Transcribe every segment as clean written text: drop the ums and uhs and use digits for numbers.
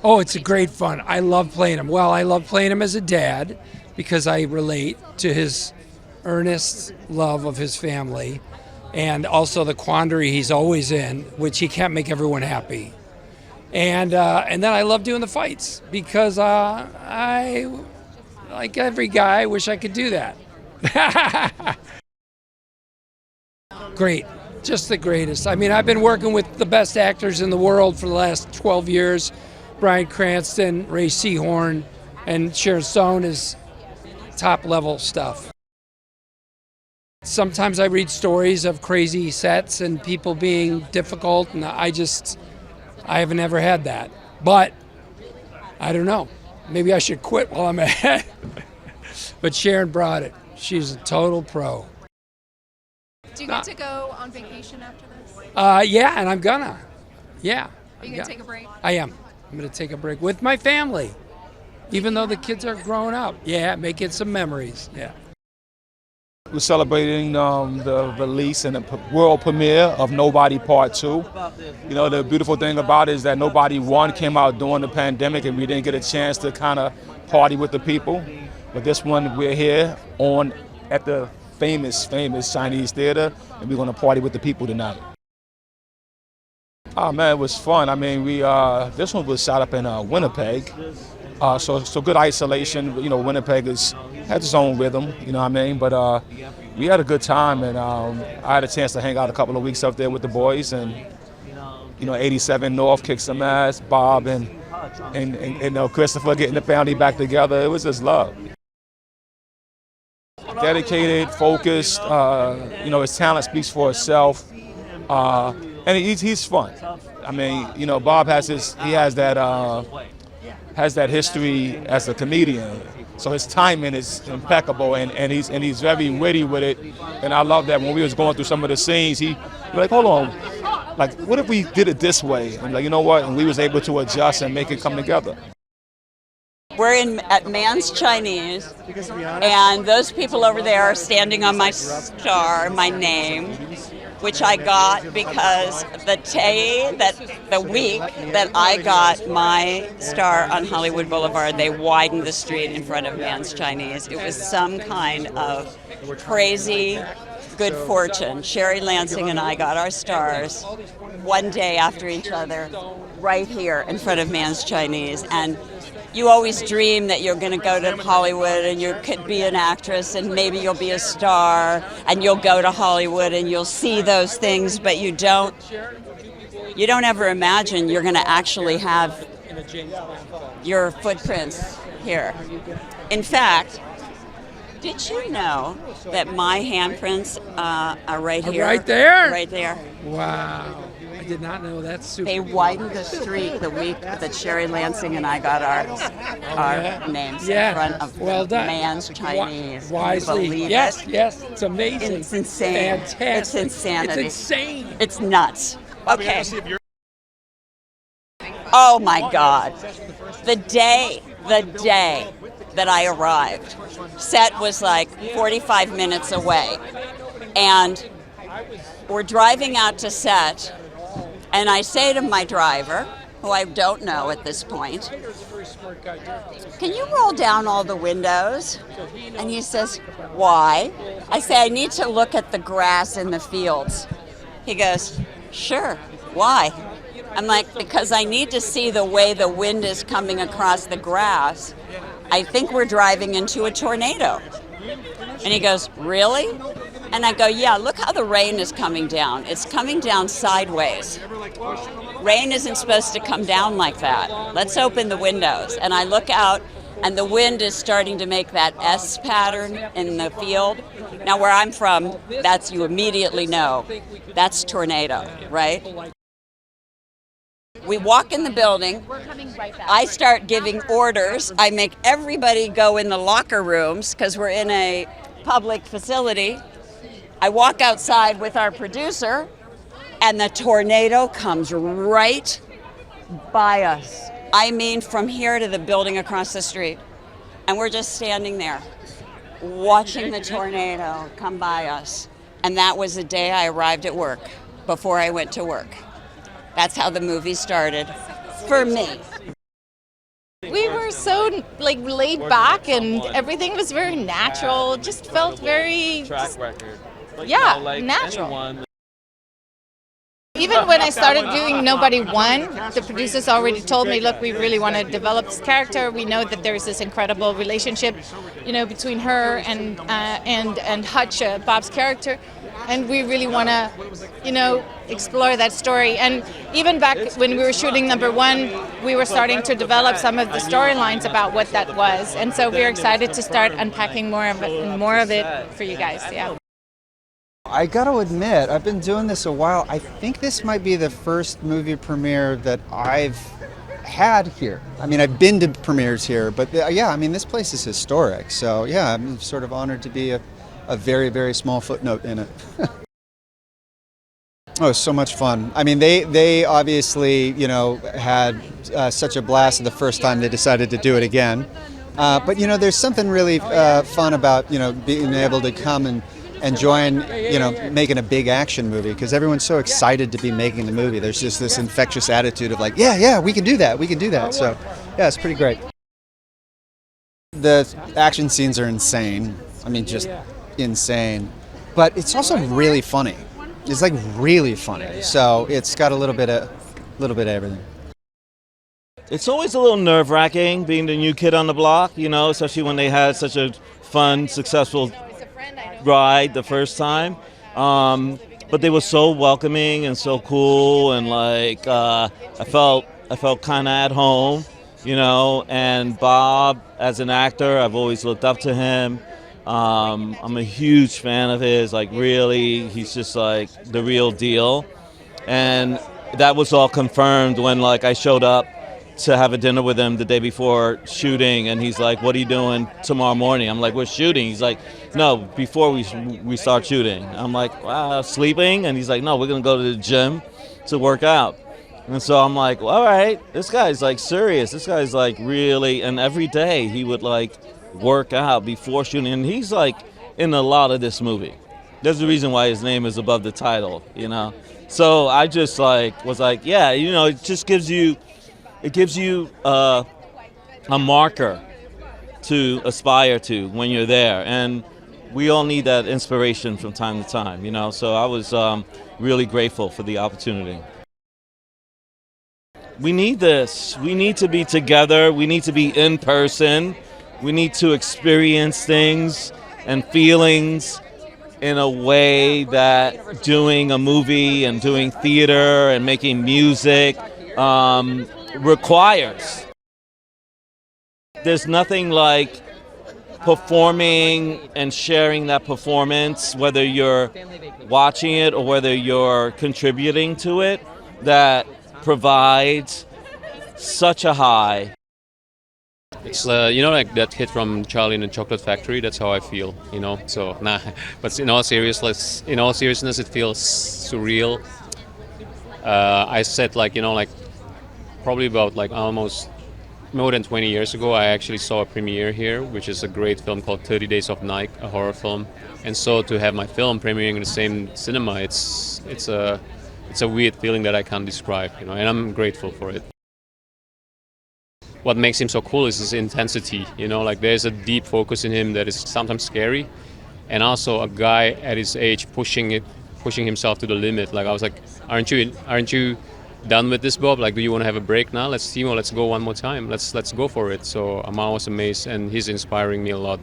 Oh, it's a great fun. I love playing him. Well, I love playing him as a dad because I relate to his earnest love of his family and also the quandary he's always in, which he can't make everyone happy. And then I love doing the fights because I, like every guy, wish I could do that. Great, just the greatest. I mean, I've been working with the best actors in the world for the last 12 years. Bryan Cranston, Ray Seahorn, and Sharon Stone is top level stuff. Sometimes I read stories of crazy sets and people being difficult, and I haven't ever had that. But I don't know. Maybe I should quit while I'm ahead. But Sharon brought it. She's a total pro. Do you get to go on vacation after this? Yeah, and I'm gonna. Yeah. Are you going to take a break? I am. I'm going to take a break with my family, even though the kids are growing up. Yeah, making some memories. Yeah. We're celebrating the release and the world premiere of Nobody Part 2. You know, the beautiful thing about it is that Nobody 1 came out during the pandemic and we didn't get a chance to kind of party with the people. But this one, we're here at the famous Chinese Theatre, and we're going to party with the people tonight. Oh man, it was fun. I mean, this one was shot up in Winnipeg, so good isolation. You know, Winnipeg has its own rhythm. You know what I mean? But we had a good time, and I had a chance to hang out a couple of weeks up there with the boys, and 87 North kicked some ass. Bob and Christopher getting the family back together. It was just love. Dedicated, focused. His talent speaks for itself. And he's fun. I mean, Bob has that history as a comedian. So his timing is impeccable, and he's very witty with it. And I love that when we was going through some of the scenes, he was like, hold on, like what if we did it this way? And like, you know what? And we was able to adjust and make it come together. We're at Man's Chinese, and those people over there are standing on my star, my name, which I got because the week that I got my star on Hollywood Boulevard, they widened the street in front of Man's Chinese. It was some kind of crazy good fortune. Sherry Lansing and I got our stars one day after each other right here in front of Man's Chinese. And you always dream that you're going to go to Hollywood and you could be an actress and maybe you'll be a star and you'll go to Hollywood and you'll see those things, but you don't ever imagine you're going to actually have your footprints here. In fact, did you know that my handprints are right here? Right there? Right there. Wow. I did not know. That's super. They widened the street the week that Sherry Lansing and I got our names in front of Man's Chinese. Wisely. Yes, it's amazing. It's insane. Fantastic. It's insanity. It's insane. It's nuts. Okay. Oh my God. The day that I arrived, set was like 45 minutes away. And we're driving out to set. And I say to my driver, who I don't know at this point, can you roll down all the windows? And he says, why? I say, I need to look at the grass in the fields. He goes, sure, why? I'm like, because I need to see the way the wind is coming across the grass. I think we're driving into a tornado. And he goes, really? And I go, yeah, look how the rain is coming down. It's coming down sideways. Rain isn't supposed to come down like that. Let's open the windows. And I look out, and the wind is starting to make that S pattern in the field. Now, where I'm from, you immediately know, that's tornado, right? We walk in the building. I start giving orders. I make everybody go in the locker rooms because we're in a public facility. I walk outside with our producer, and the tornado comes right by us. I mean, from here to the building across the street. And we're just standing there, watching the tornado come by us. And that was the day I arrived at work, before I went to work. That's how the movie started, for me. We were so laid back, and everything was very natural. It just felt very record. Natural. Even when I started doing Nobody Won, the producers already told me, look, we really want to develop this character. We know that there's this incredible relationship, between her and Hutch, Bob's character, and we really want to, explore that story. And even back when we were shooting number 1, we were starting to develop some of the storylines about what that was, and so we're excited to start unpacking more of it for you guys. Yeah. I got to admit, I've been doing this a while. I think this might be the first movie premiere that I've had here. I mean, I've been to premieres here, but this place is historic. So yeah, I'm sort of honored to be a very, very small footnote in it. Oh, so much fun. I mean, they obviously, had such a blast the first time they decided to do it again. But there's something really fun about, being able to come and join, making a big action movie, because everyone's so excited to be making the movie. There's just this infectious attitude of like, yeah, we can do that. So, yeah, it's pretty great. The action scenes are insane. I mean, just insane. But it's also really funny. It's like really funny. So it's got a little bit of everything. It's always a little nerve-wracking being the new kid on the block, especially when they had such a fun, successful ride the first time, but they were so welcoming and so cool, and I felt kind of at home, and Bob, as an actor, I've always looked up to him. I'm a huge fan of his, really, he's just the real deal, and that was all confirmed when I showed up to have a dinner with him the day before shooting, and he's like, what are you doing tomorrow morning? I'm like, we're shooting. He's like, no, before we start shooting. I'm like, wow, sleeping? And he's like, no, we're going to go to the gym to work out. And so I'm like, well, all right, this guy's serious. This guy's really, and every day he would work out before shooting. And he's in a lot of this movie. There's a reason why his name is above the title, So I just was yeah, it just gives you, a marker to aspire to when you're there, and we all need that inspiration from time to time, so I was really grateful for the opportunity. We need this. We need to be together. We need to be in person. We need to experience things and feelings in a way that doing a movie and doing theater and making music requires. There's nothing like performing and sharing that performance, whether you're watching it or whether you're contributing to it, that provides such a high. It's that hit from Charlie and the Chocolate Factory. That's how I feel, So but in all seriousness, it feels surreal. I said probably about almost more than 20 years ago, I actually saw a premiere here, which is a great film called 30 Days of Night, a horror film. And so to have my film premiering in the same cinema, it's a weird feeling that I can't describe, and I'm grateful for it. What makes him so cool is his intensity, there's a deep focus in him that is sometimes scary, and also a guy at his age pushing himself to the limit. I was like, aren't you done with this, Bob? Do you want to have a break now? Let's go one more time. Let's go for it. So I'm always amazed, and he's inspiring me a lot.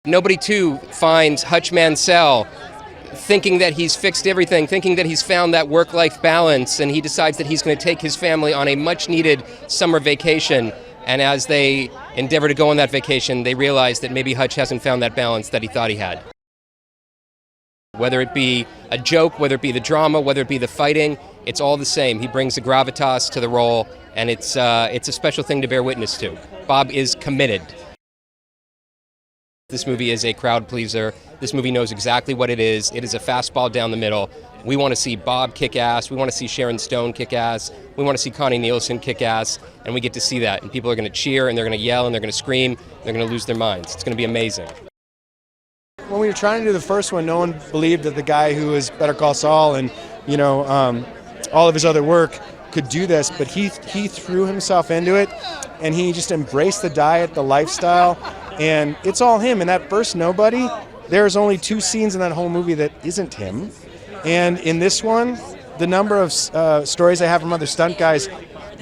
Nobody, too, finds Hutch Mansell thinking that he's fixed everything, thinking that he's found that work-life balance, and he decides that he's going to take his family on a much-needed summer vacation. And as they endeavor to go on that vacation, they realize that maybe Hutch hasn't found that balance that he thought he had. Whether it be a joke, whether it be the drama, whether it be the fighting, it's all the same. He brings the gravitas to the role, and it's a special thing to bear witness to. Bob is committed. This movie is a crowd pleaser. This movie knows exactly what it is. It is a fastball down the middle. We want to see Bob kick ass. We want to see Sharon Stone kick ass. We want to see Connie Nielsen kick ass, and we get to see that. And people are going to cheer, and they're going to yell, and they're going to scream. They're going to lose their minds. It's going to be amazing. When we were trying to do the first one, no one believed that the guy who was Better Call Saul and all of his other work could do this, but he threw himself into it, and he just embraced the diet, the lifestyle, and it's all him. In that first Nobody, there's only 2 scenes in that whole movie that isn't him. And in this one, the number of stories I have from other stunt guys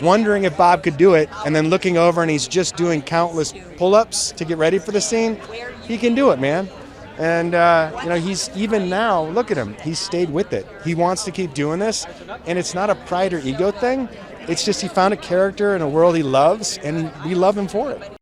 wondering if Bob could do it, and then looking over and he's just doing countless pull-ups to get ready for the scene. He can do it, man. And, he's even now, look at him. He's stayed with it. He wants to keep doing this, and it's not a pride or ego thing. It's just he found a character in a world he loves, and we love him for it.